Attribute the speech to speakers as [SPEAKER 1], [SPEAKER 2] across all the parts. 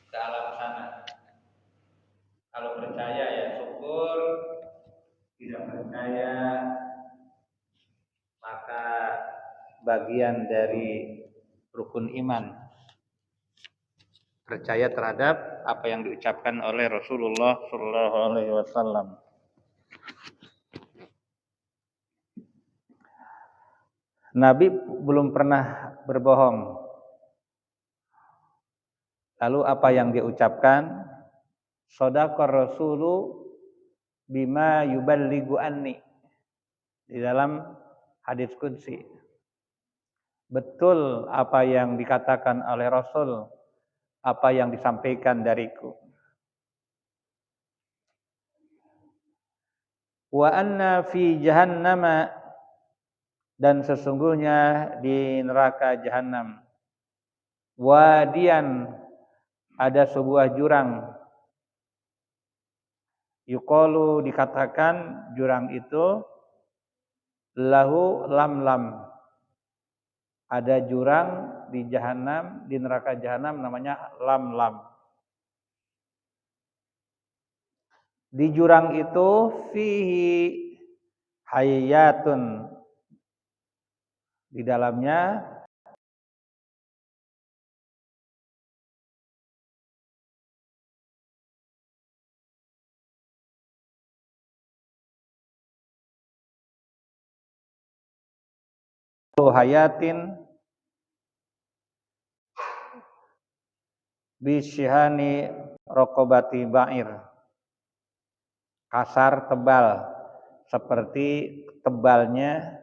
[SPEAKER 1] ke alam sana. Kalau percaya ya syukur, tidak percaya maka bagian dari rukun iman. Percaya terhadap apa yang diucapkan oleh Rasulullah Shallallahu Alaihi Wasallam. Nabi belum pernah berbohong. Lalu apa yang dia ucapkan? Shadaqar Rasulu bima yuballighu anni. Di dalam hadis qudsi. Betul apa yang dikatakan oleh Rasul, apa yang disampaikan dariku. Wa anna fi jahannama, dan sesungguhnya di neraka jahanam, wadian, ada sebuah jurang. Yuqalu, dikatakan jurang itu lahu lamlam. Ada jurang di jahanam, di neraka jahanam namanya lamlam. Di jurang itu fihi hayatun, di dalamnya hayatin bisyihani rokobati ba'ir, kasar tebal seperti tebalnya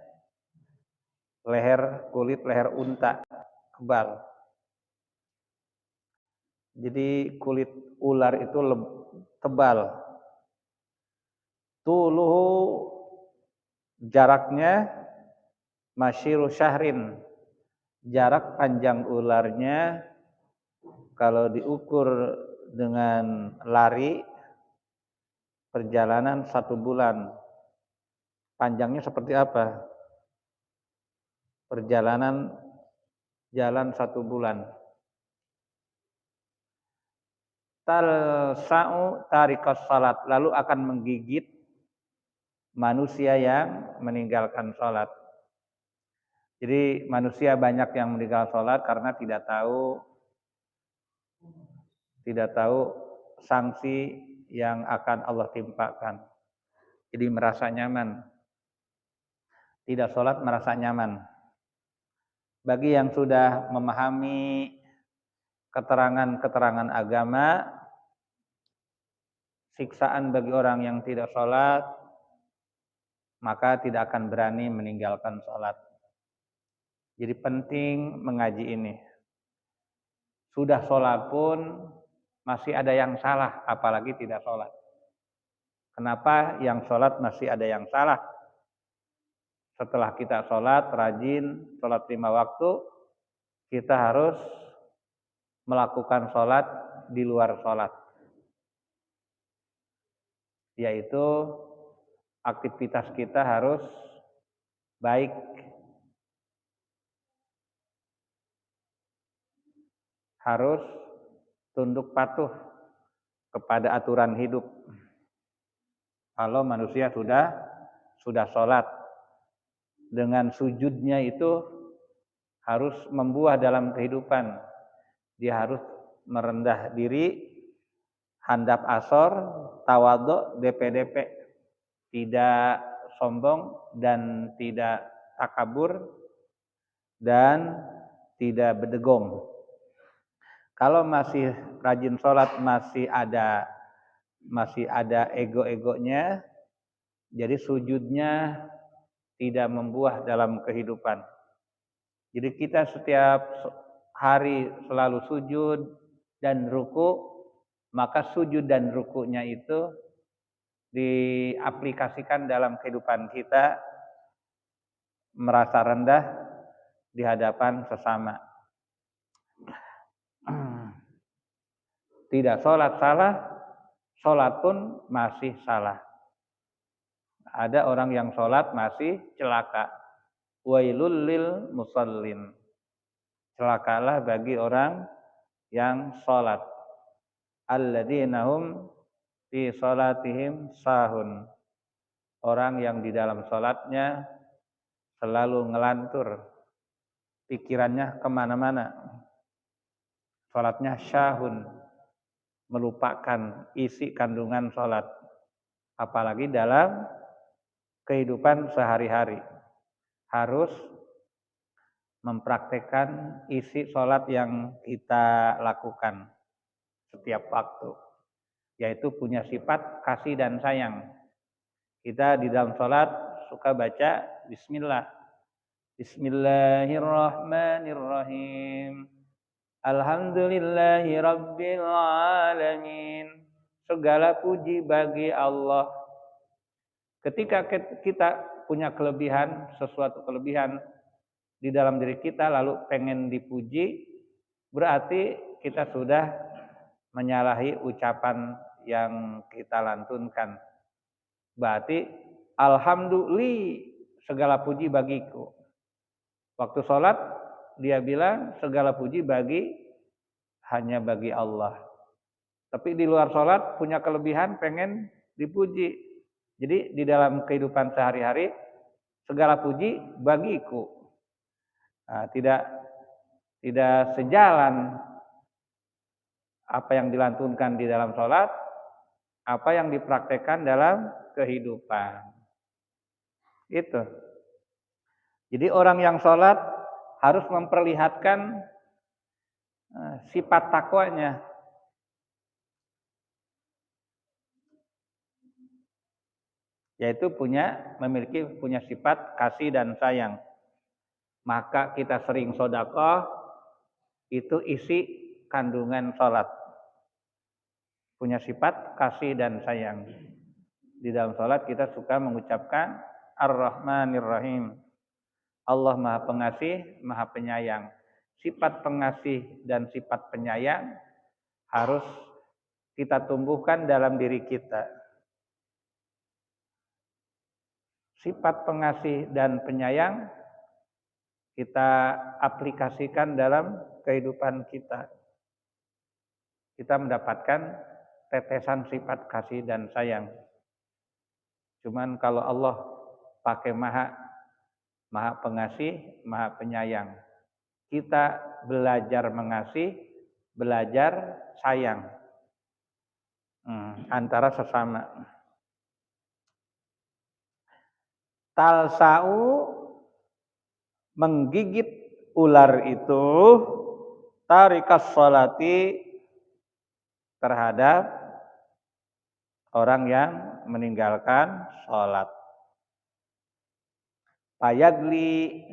[SPEAKER 1] kulit leher unta, tebal. Jadi kulit ular itu tebal. Tuluhu, jaraknya masyiru syahrin, jarak panjang ularnya kalau diukur dengan lari perjalanan 1 bulan. Panjangnya seperti apa? Perjalanan jalan 1 bulan. Talsa'u tarikas salat, lalu akan menggigit manusia yang meninggalkan salat. Jadi manusia banyak yang meninggal salat karena tidak tahu sanksi yang akan Allah timpakan. Jadi merasa nyaman. Tidak salat merasa nyaman. Bagi yang sudah memahami keterangan-keterangan agama, siksaan bagi orang yang tidak salat, maka tidak akan berani meninggalkan salat. Jadi penting mengaji ini. Sudah salat pun masih ada yang salah, apalagi tidak salat. Kenapa yang salat masih ada yang salah? Setelah kita salat, rajin, salat 5 waktu, kita harus melakukan salat di luar salat. Yaitu aktivitas kita harus baik. Harus tunduk patuh kepada aturan hidup. Kalau manusia sudah salat, dengan sujudnya itu harus membuah dalam kehidupan. Dia harus merendah diri, handap asor, tawadhu, DP, tidak sombong dan tidak takabur dan tidak bedegong. Kalau masih rajin sholat masih ada ego-egonya, jadi sujudnya tidak membuah dalam kehidupan. Jadi kita setiap hari selalu sujud dan ruku, maka sujud dan rukunya itu diaplikasikan dalam kehidupan kita, merasa rendah di hadapan sesama. Tidak sholat salah, sholat pun masih salah. Ada orang yang sholat masih celaka. Wailul lil musallin. Celakalah bagi orang yang sholat. alladzina hum fi salatihim sahun. Orang yang di dalam salatnya selalu ngelantur, pikirannya kemana-mana. Salatnya syahun, melupakan isi kandungan salat. Apalagi dalam kehidupan sehari-hari. Harus mempraktekkan isi salat yang kita lakukan setiap waktu. Yaitu punya sifat kasih dan sayang. Kita di dalam salat suka baca bismillah. Bismillahirrahmanirrahim. Alhamdulillahi rabbil alamin. Segala puji bagi Allah. Ketika kita punya kelebihan, sesuatu kelebihan di dalam diri kita lalu pengen dipuji, berarti kita sudah menyalahi ucapan yang kita lantunkan. Berarti alhamdulillah, segala puji bagiku. Waktu sholat dia bilang segala puji hanya bagi Allah. Tapi di luar sholat punya kelebihan pengen dipuji. Jadi di dalam kehidupan sehari-hari segala puji bagiku. Nah, tidak sejalan apa yang dilantunkan di dalam sholat, apa yang dipraktekkan dalam kehidupan. Itu. Jadi orang yang sholat harus memperlihatkan sifat takwanya. Yaitu memiliki sifat kasih dan sayang. Maka kita sering sedekah, itu isi kandungan sholat. Punya sifat kasih dan sayang. Di dalam sholat kita suka mengucapkan Ar-Rahmanir-Rahim. Allah Maha Pengasih, Maha Penyayang. Sifat pengasih dan sifat penyayang harus kita tumbuhkan dalam diri kita. Sifat pengasih dan penyayang kita aplikasikan dalam kehidupan kita. Kita mendapatkan tetesan sifat kasih dan sayang. Cuman kalau Allah pakai maha pengasih, maha penyayang. Kita belajar mengasih, belajar sayang. Antara sesama. Talsa'u, menggigit ular itu, tarikas sholati, terhadap orang yang meninggalkan sholat. Payagli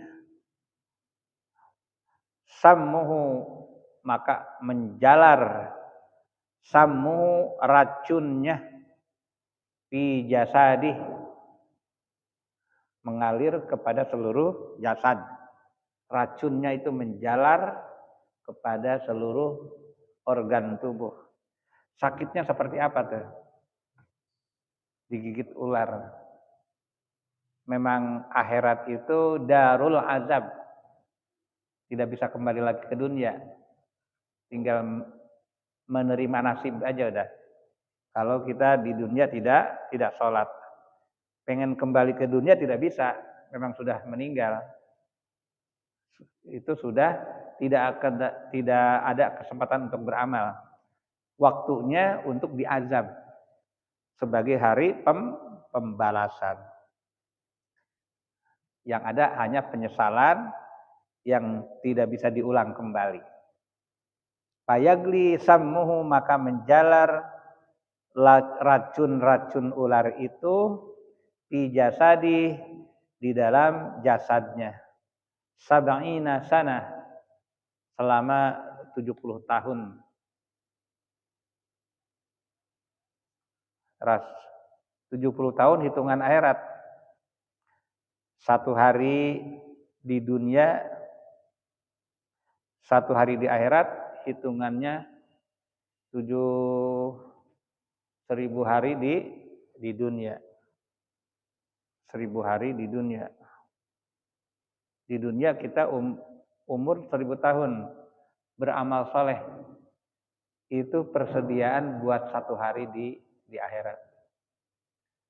[SPEAKER 1] sammuhu, maka menjalar sammuhu, racunnya, fi jasadih, mengalir kepada seluruh jasad. Racunnya itu menjalar kepada seluruh organ tubuh. Sakitnya seperti apa tuh? Digigit ular. Memang akhirat itu darul azab. Tidak bisa kembali lagi ke dunia. Tinggal menerima nasib aja udah. Kalau kita di dunia tidak sholat. Pengen kembali ke dunia tidak bisa. Memang sudah meninggal. Itu sudah tidak ada kesempatan untuk beramal. Waktunya untuk diazab sebagai hari pembalasan. Yang ada hanya penyesalan yang tidak bisa diulang kembali. Payagli sammuhu, maka menjalar racun-racun ular itu di jasadi, di dalam jasadnya. Sab'ina sana, selama 70 tahun. 70 tahun hitungan akhirat. Satu hari di dunia, satu hari di akhirat, hitungannya 7.000 hari di dunia. 1.000 hari di dunia. Di dunia kita umur 1.000 tahun beramal soleh. itu persediaan buat 1 hari di akhirat.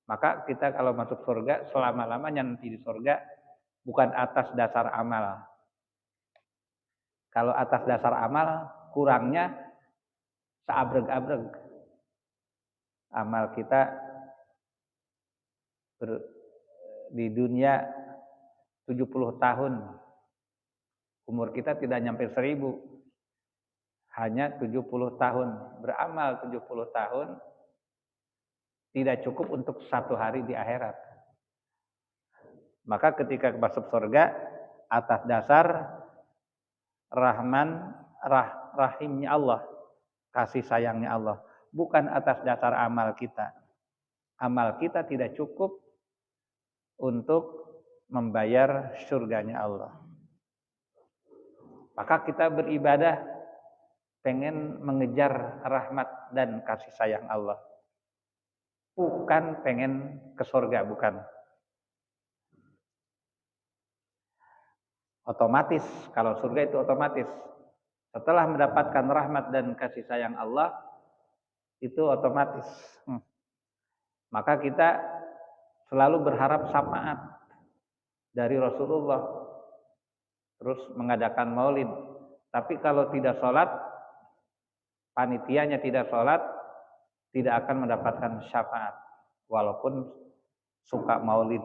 [SPEAKER 1] Maka kita kalau masuk surga selama-lamanya nanti di surga bukan atas dasar amal. Kalau atas dasar amal kurangnya seabreg-abreg. Amal kita di dunia 70 tahun. Umur kita tidak nyampe 1000. Hanya 70 tahun. Beramal 70 tahun tidak cukup untuk 1 hari di akhirat. Maka ketika masuk surga atas dasar rahimnya Allah, kasih sayangnya Allah, bukan atas dasar amal kita. Amal kita tidak cukup untuk membayar surganya Allah. Maka kita beribadah pengen mengejar rahmat dan kasih sayang Allah. Bukan pengen ke surga, bukan. Otomatis, kalau surga itu otomatis. Setelah mendapatkan rahmat dan kasih sayang Allah, itu otomatis. Maka kita selalu berharap syafaat dari Rasulullah. Terus mengadakan maulid. Tapi kalau tidak sholat, panitianya tidak sholat, tidak akan mendapatkan syafaat. Walaupun suka maulid.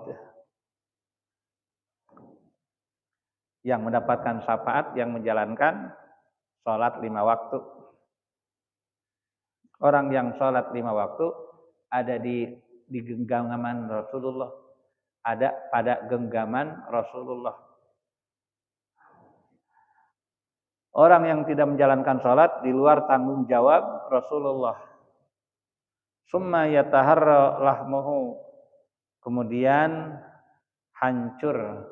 [SPEAKER 1] Yang mendapatkan syafaat yang menjalankan sholat 5 waktu. Orang yang sholat 5 waktu ada di genggaman Rasulullah. Ada pada genggaman Rasulullah. Orang yang tidak menjalankan sholat di luar tanggung jawab Rasulullah. Summa yataharra lahmuhu. Kemudian hancur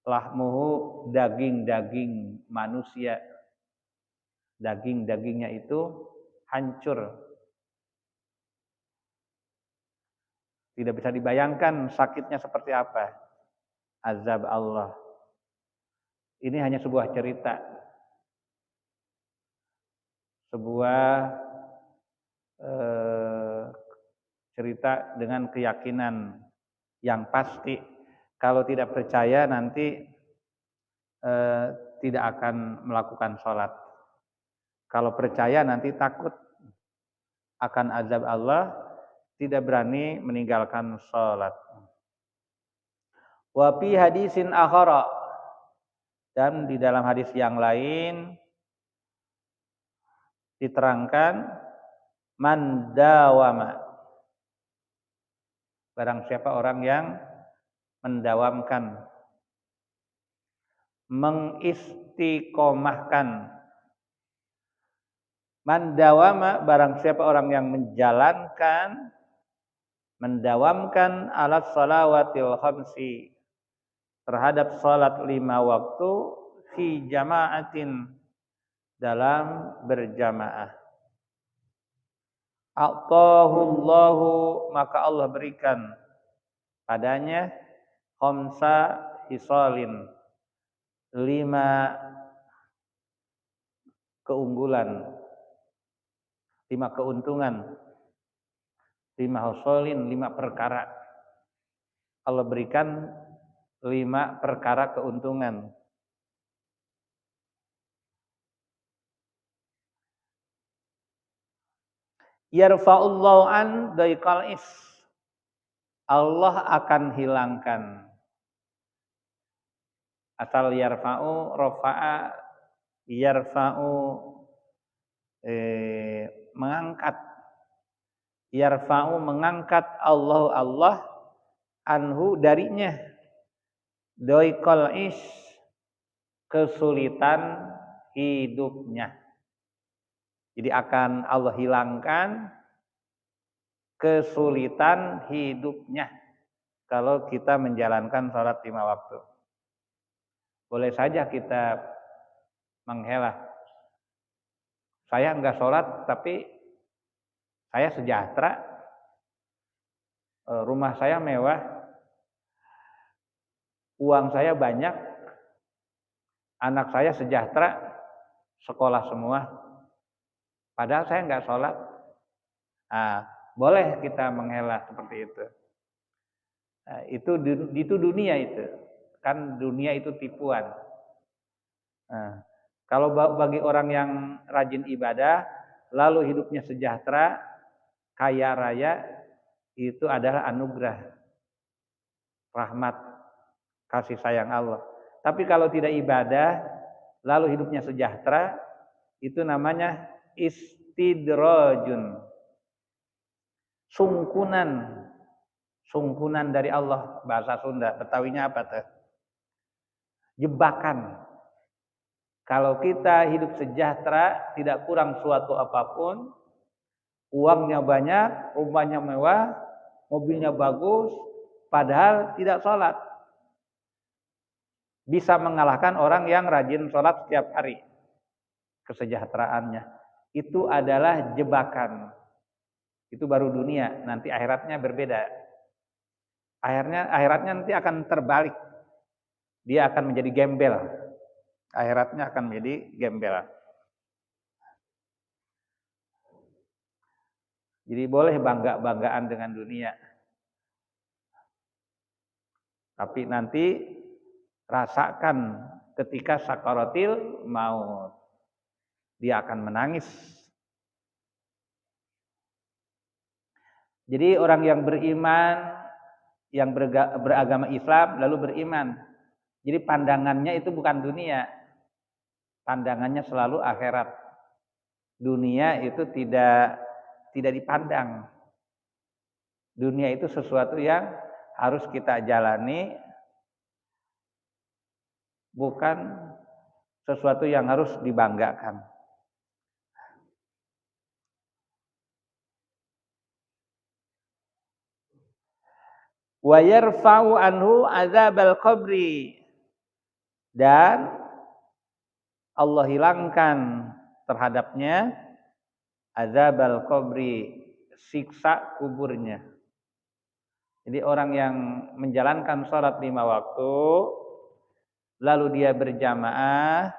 [SPEAKER 1] lahmuhu, daging-daging manusia. Daging-dagingnya itu hancur. Tidak bisa dibayangkan sakitnya seperti apa. Azab Allah. Ini hanya sebuah cerita. Sebuah cerita dengan keyakinan yang pasti. Kalau tidak percaya nanti tidak akan melakukan sholat. Kalau percaya nanti takut akan azab Allah, tidak berani meninggalkan sholat. Wa fi hadisin akhara, dan di dalam hadis yang lain diterangkan man dawama, barang siapa orang yang mendawamkan, mengistiqomahkan. Man dawama, barang siapa orang yang menjalankan, mendawamkan alat salawatil khamsi, terhadap salat 5 waktu, fi jama'atin, dalam berjamaah. A'tahullahu, maka Allah berikan padanya khamsa hisalin, 5 keunggulan, 5 keuntungan, 5 hisalin, 5 perkara. Allah berikan 5 perkara keuntungan. Yarfa'ullahu an daiqal is, Allah akan hilangkan. Asal yarfa'u, rafa'a, yarfa'u, mengangkat. Yarfa'u, mengangkat, Allah anhu, darinya, daiqal is, kesulitan hidupnya. Jadi akan Allah hilangkan kesulitan hidupnya kalau kita menjalankan sholat 5 waktu. Boleh saja kita menghela, saya enggak sholat tapi saya sejahtera, rumah saya mewah, uang saya banyak, anak saya sejahtera, sekolah semua. Padahal saya nggak sholat. Nah, boleh kita menghela seperti itu. Nah, itu dunia itu. Kan dunia itu tipuan. Nah, kalau bagi orang yang rajin ibadah, lalu hidupnya sejahtera, kaya raya, itu adalah anugerah, rahmat, kasih sayang Allah. Tapi kalau tidak ibadah, lalu hidupnya sejahtera, itu namanya istidrajun. Sungkunan dari Allah, bahasa Sunda. Betawinya apa tuh? Jebakan. Kalau kita hidup sejahtera, tidak kurang suatu apapun, uangnya banyak, rumahnya mewah, mobilnya bagus, padahal tidak sholat, bisa mengalahkan orang yang rajin sholat setiap hari. Kesejahteraannya itu adalah jebakan. Itu baru dunia, nanti akhiratnya berbeda. Akhiratnya nanti akan terbalik. Dia akan menjadi gembel. Akhiratnya akan menjadi gembel. Jadi boleh banggaan dengan dunia. Tapi nanti rasakan ketika sakaratil maut. Dia akan menangis. Jadi orang yang beriman, yang beragama Islam lalu beriman. Jadi pandangannya itu bukan dunia. Pandangannya selalu akhirat. Dunia itu tidak dipandang. Dunia itu sesuatu yang harus kita jalani, bukan sesuatu yang harus dibanggakan. Wa yarfa'u anhu adzabal qabri, dan Allah hilangkan terhadapnya adzabal qabri, siksa kuburnya. Jadi orang yang menjalankan sholat 5 waktu, lalu dia berjamaah,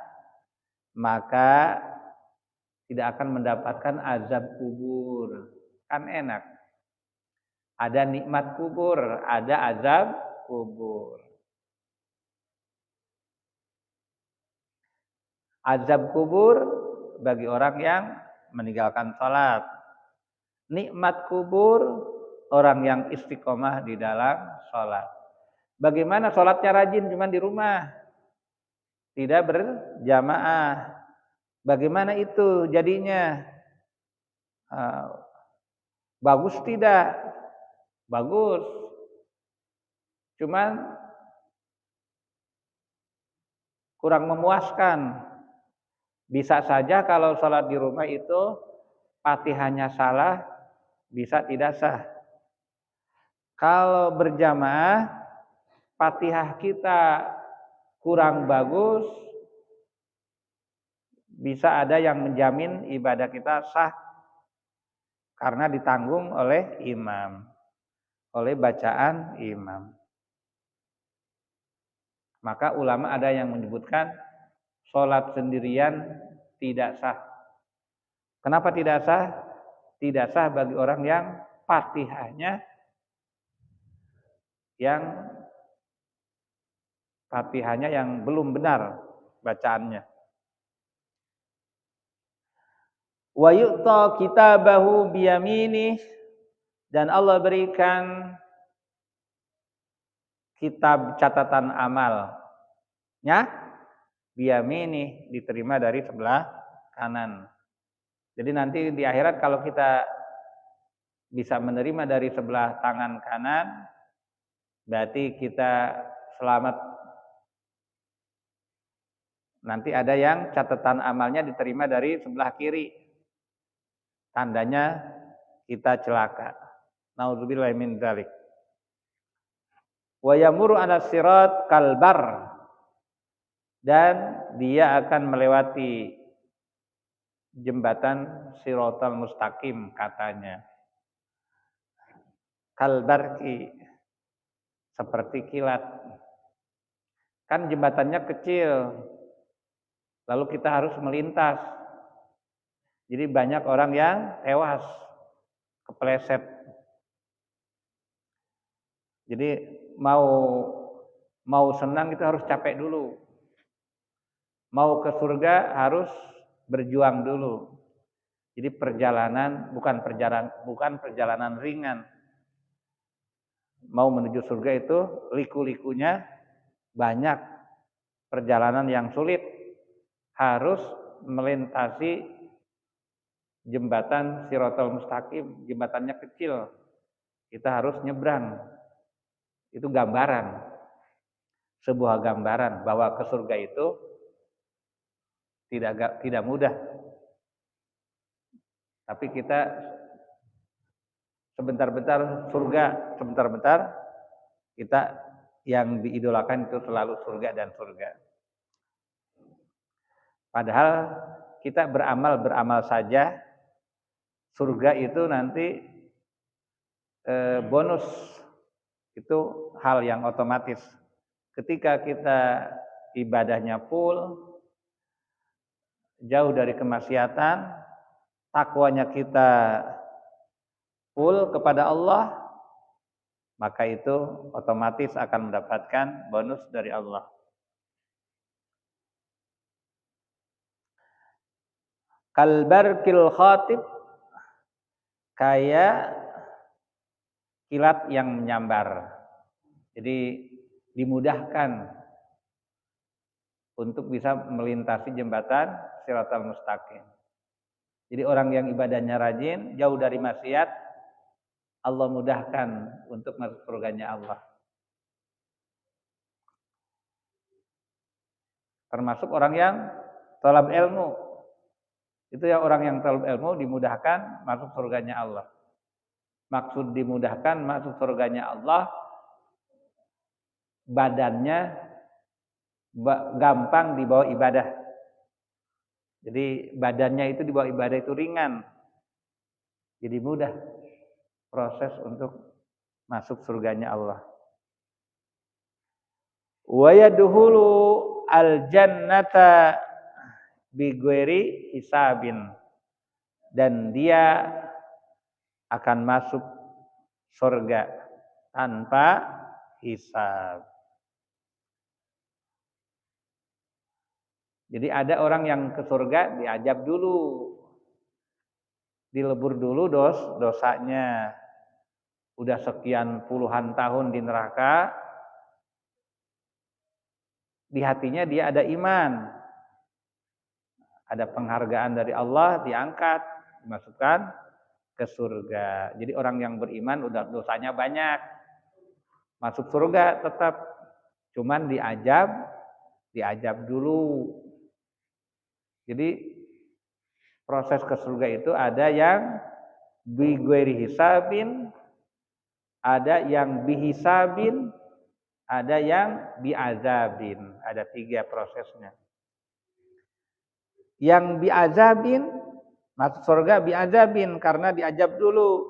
[SPEAKER 1] maka tidak akan mendapatkan azab kubur. Kan enak. Ada nikmat kubur, ada azab kubur. Azab kubur bagi orang yang meninggalkan sholat. Nikmat kubur orang yang istiqomah di dalam sholat. Bagaimana sholatnya rajin cuma di rumah, tidak berjamaah. Bagaimana itu jadinya? Bagus tidak? Bagus. Cuman kurang memuaskan. Bisa saja kalau sholat di rumah itu Fatihahnya salah, bisa tidak sah. Kalau berjamaah, Fatihah kita kurang bagus, bisa ada yang menjamin ibadah kita sah karena ditanggung oleh imam, oleh bacaan imam. Maka ulama ada yang menyebutkan sholat sendirian tidak sah. Kenapa tidak sah? Tidak sah bagi orang yang Fatihahnya yang belum benar bacaannya. Wa yu'ta kitabahu biyaminih, dan Allah berikan kitab catatan amalnya biyaminih, diterima dari sebelah kanan. Jadi nanti di akhirat kalau kita bisa menerima dari sebelah tangan kanan, berarti kita selamat. Nanti ada yang catatan amalnya diterima dari sebelah kiri. Tandanya kita celaka. Nauzubillahi min dzalik. Wa yamuru 'ala sirat kalbar, dan dia akan melewati jembatan Siratal Mustaqim katanya. Kalbarki, seperti kilat. Kan jembatannya kecil, lalu kita harus melintas. Jadi banyak orang yang tewas, kepleset. Jadi mau senang itu harus capek dulu. Mau ke surga harus berjuang dulu. Jadi perjalanan bukan perjalanan ringan. Mau menuju surga itu liku-likunya banyak, perjalanan yang sulit. Harus melintasi jembatan Shiratal Mustaqim, jembatannya kecil. Kita harus nyebrang. Itu gambaran. Sebuah gambaran bahwa ke surga itu tidak mudah. Tapi kita sebentar-bentar surga, sebentar-bentar kita yang diidolakan itu selalu surga dan surga. Padahal kita beramal saja, surga itu nanti bonus, itu hal yang otomatis. Ketika kita ibadahnya full, jauh dari kemaksiatan, takwanya kita full kepada Allah, maka itu otomatis akan mendapatkan bonus dari Allah. Kalbarkil khatib, kayak kilat yang menyambar. Jadi dimudahkan untuk bisa melintasi jembatan Shiratal Mustaqim. Jadi orang yang ibadahnya rajin, jauh dari maksiat, Allah mudahkan untuk masuk surganya Allah. Termasuk orang yang talab ilmu. Itu ya, orang yang talab ilmu dimudahkan masuk surganya Allah. Maksud dimudahkan masuk surganya Allah, badannya gampang dibawa ibadah. Jadi badannya itu dibawa ibadah itu ringan. Jadi mudah proses untuk masuk surganya Allah. Wa yadkhulu al-jannata bighairi hisabin, dan dia akan masuk surga tanpa hisab. Jadi ada orang yang ke surga diajab dulu, dilebur dulu dosanya. Udah sekian puluhan tahun di neraka, di hatinya dia ada iman, ada penghargaan dari Allah, diangkat, dimasukkan ke surga. Jadi orang yang beriman udah dosanya banyak, masuk surga tetap, cuman diajab dulu. Jadi proses ke surga itu ada yang bi ghairi hisabin, ada yang bihisabin, ada yang biazabin. Ada 3 prosesnya. Yang biazabin, masuk surga biazabin karena diajab dulu.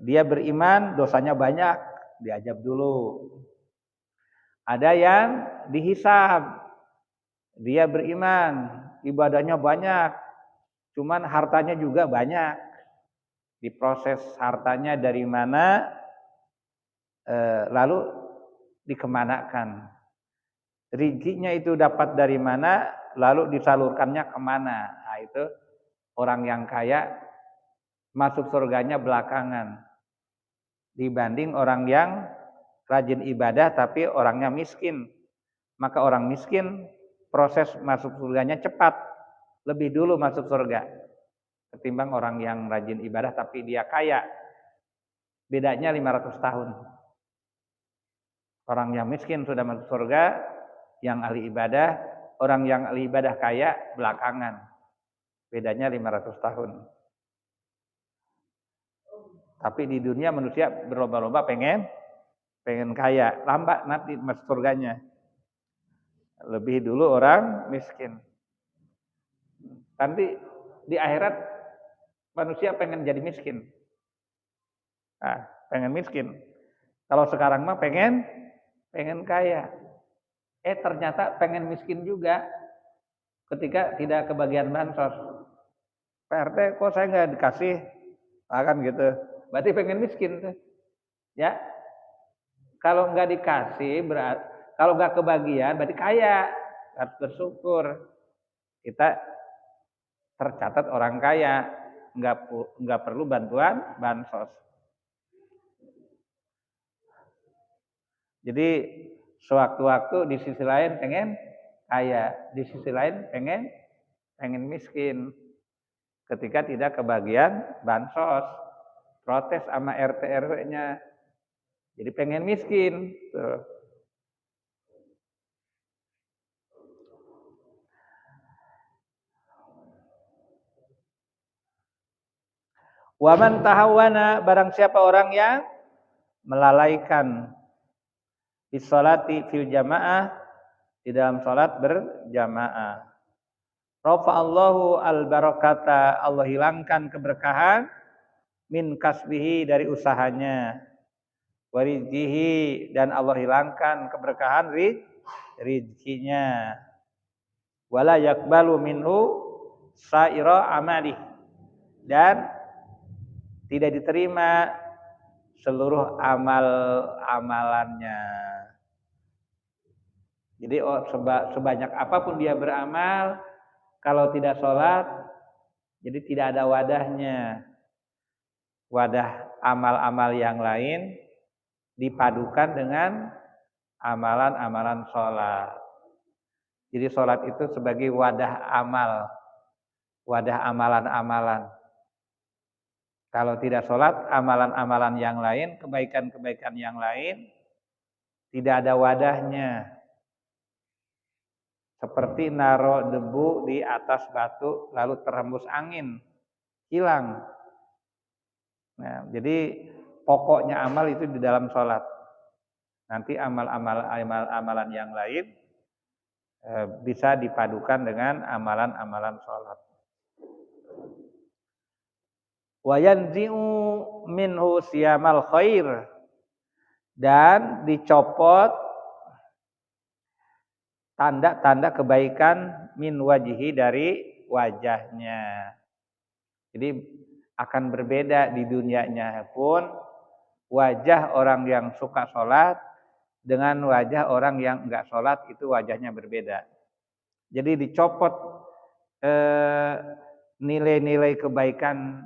[SPEAKER 1] Dia beriman, dosanya banyak, diajab dulu. Ada yang dihisab, dia beriman, ibadahnya banyak, cuman hartanya juga banyak. Diproses hartanya dari mana, lalu dikemanakan. Rezekinya itu dapat dari mana, lalu disalurkannya kemana. Nah itu orang yang kaya masuk surganya belakangan dibanding orang yang rajin ibadah tapi orangnya miskin. Maka orang miskin proses masuk surganya cepat, lebih dulu masuk surga ketimbang orang yang rajin ibadah tapi dia kaya. Bedanya 500 tahun. Orang yang miskin sudah masuk surga, yang ahli ibadah, orang yang ahli ibadah kaya belakangan. Bedanya 500 tahun. Tapi di dunia manusia berlomba-lomba pengen kaya, lambat nanti masuk surganya. Lebih dulu orang miskin. Nanti di akhirat manusia pengen jadi miskin. Nah, pengen miskin. Kalau sekarang mah pengen kaya. Ternyata pengen miskin juga ketika tidak kebagian bansos. Pak RT kok saya nggak dikasih, kan gitu. Berarti pengen miskin tuh, ya. Kalau nggak dikasih berarti, kalau nggak kebagian berarti kaya, harus bersyukur. Kita tercatat orang kaya, nggak perlu bantuan bansos. Jadi sewaktu-waktu di sisi lain pengen kaya, di sisi lain pengen miskin. Ketika tidak kebagian bansos, protes sama RT RW-nya. Jadi pengen miskin. Tuh. Waman tahawana, barang siapa orang yang melalaikan bisolati fil jamaah, di dalam salat berjamaah. Rafa'allahu al-barakata, Allah hilangkan keberkahan min kasbihi, dari usahanya. Warizkihi, dan Allah hilangkan keberkahan rizkinya. Wala yakbalu minhu sa'ira amalih, dan tidak diterima seluruh amalannya. Jadi sebanyak apapun dia beramal, kalau tidak sholat, jadi tidak ada wadahnya. Wadah amal-amal yang lain dipadukan dengan amalan-amalan sholat. Jadi sholat itu sebagai wadah amal, wadah amalan-amalan. Kalau tidak sholat, amalan-amalan yang lain, kebaikan-kebaikan yang lain, tidak ada wadahnya. Seperti naruh debu di atas batu, lalu terhembus angin, hilang. Nah, jadi pokoknya amal itu di dalam sholat. Nanti amalan yang lain bisa dipadukan dengan amalan-amalan sholat. Wa yanzi'u minhu siyamal khair, dan dicopot tanda-tanda kebaikan min wajihi, dari wajahnya. Jadi akan berbeda di dunianya pun, wajah orang yang suka sholat dengan wajah orang yang enggak sholat itu wajahnya berbeda. Jadi dicopot nilai-nilai kebaikan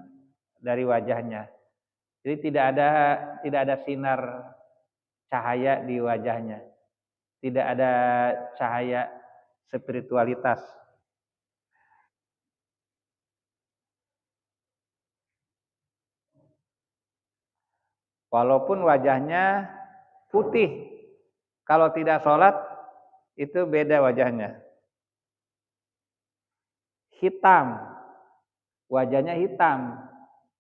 [SPEAKER 1] dari wajahnya. Jadi tidak ada sinar cahaya di wajahnya. Tidak ada cahaya spiritualitas. Walaupun wajahnya putih, kalau tidak sholat itu beda wajahnya. Hitam, wajahnya hitam,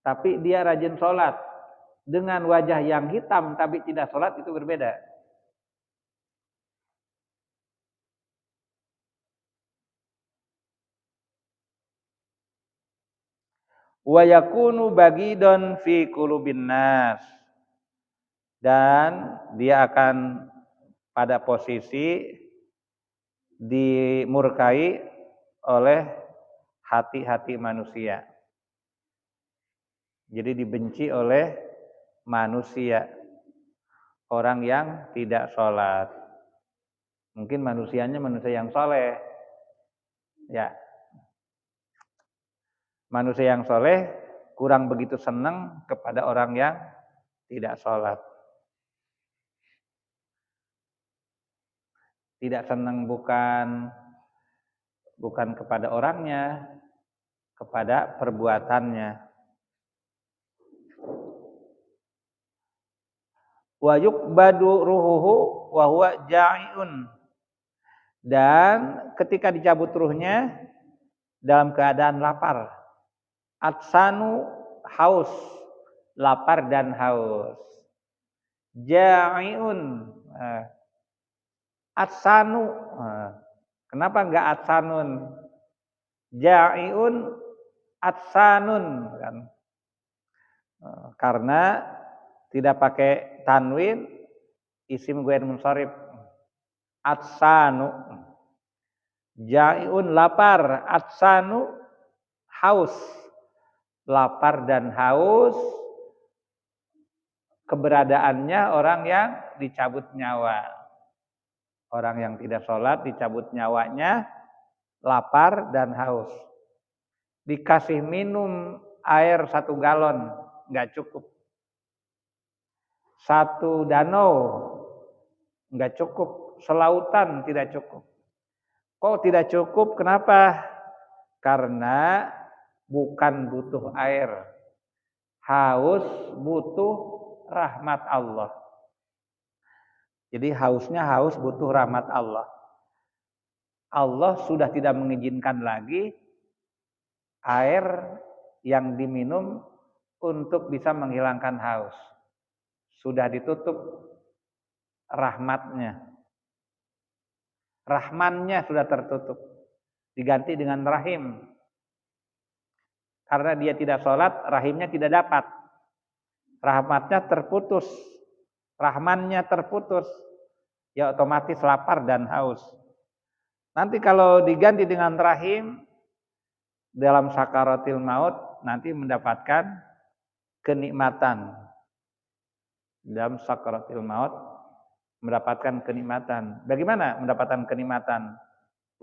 [SPEAKER 1] tapi dia rajin sholat. Dengan wajah yang hitam tapi tidak sholat itu berbeda. Wa yakunu bagidon fi qulubin nas, dan dia akan pada posisi dimurkai oleh hati-hati manusia. Jadi dibenci oleh manusia, orang yang tidak sholat. Mungkin manusianya manusia yang soleh, ya. Manusia yang soleh kurang begitu senang kepada orang yang tidak sholat. Tidak senang bukan kepada orangnya, kepada perbuatannya. Wa yuqbadu ruhuhu wa huwa ja'iun, dan ketika dicabut ruhnya dalam keadaan lapar. Atsanu, haus, lapar dan haus. Ja'iun, atsanu, kenapa enggak atsanun? Ja'iun, atsanun kan? Karena tidak pakai tanwin, isim ghair munsharif. Atsanu, ja'iun lapar, atsanu haus. lapar dan haus, keberadaannya orang yang dicabut nyawa. Orang yang tidak sholat dicabut nyawanya, lapar dan haus. Dikasih minum air 1 galon, nggak cukup. 1 danau, nggak cukup. Selautan tidak cukup. Kok tidak cukup? Kenapa? Karena bukan butuh air. Haus butuh rahmat Allah. Jadi hausnya haus butuh rahmat Allah. Allah sudah tidak mengizinkan lagi air yang diminum untuk bisa menghilangkan haus. Sudah ditutup rahmatnya. Rahmannya sudah tertutup. Diganti dengan rahim. Karena dia tidak sholat, rahimnya tidak dapat. Rahmatnya terputus. Rahmannya terputus. Ya otomatis lapar dan haus. Nanti kalau diganti dengan rahim, dalam sakaratil maut, nanti mendapatkan kenikmatan. Dalam sakaratil maut, mendapatkan kenikmatan. Bagaimana mendapatkan kenikmatan?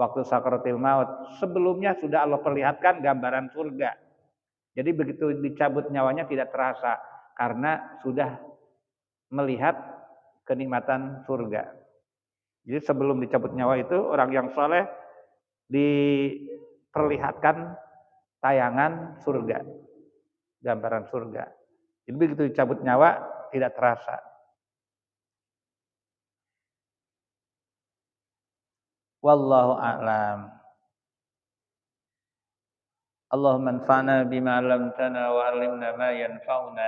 [SPEAKER 1] Waktu sakaratil maut, sebelumnya sudah Allah perlihatkan gambaran surga. Jadi begitu dicabut nyawanya tidak terasa, karena sudah melihat kenikmatan surga. Jadi sebelum dicabut nyawa itu orang yang soleh diperlihatkan tayangan surga, gambaran surga. Jadi begitu dicabut nyawa tidak terasa. Wallahu a'lam. Allahumma anfa'na bima 'allamtana wa 'allimna ma yanfa'una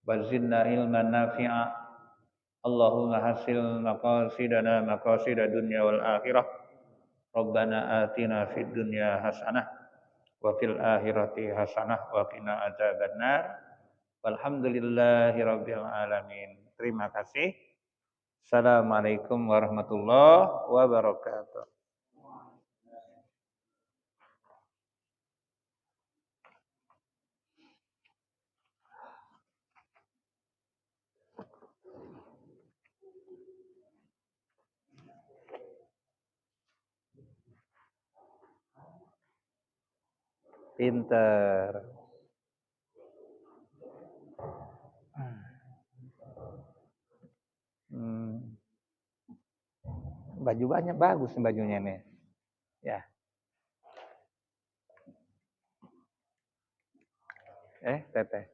[SPEAKER 1] wa zidna ilman nafi'a. Allahumma hasil maqasidana maqasida dunya wal akhirah. Rabbana atina fid dunya hasanah wa fil akhirati hasanah wa qina adzabannar. Walhamdulillahi rabbil alamin. Terima kasih. Assalamualaikum warahmatullahi wabarakatuh. Pinter. Baju banyak bagus nih bajunya nih. Ya. Teteh.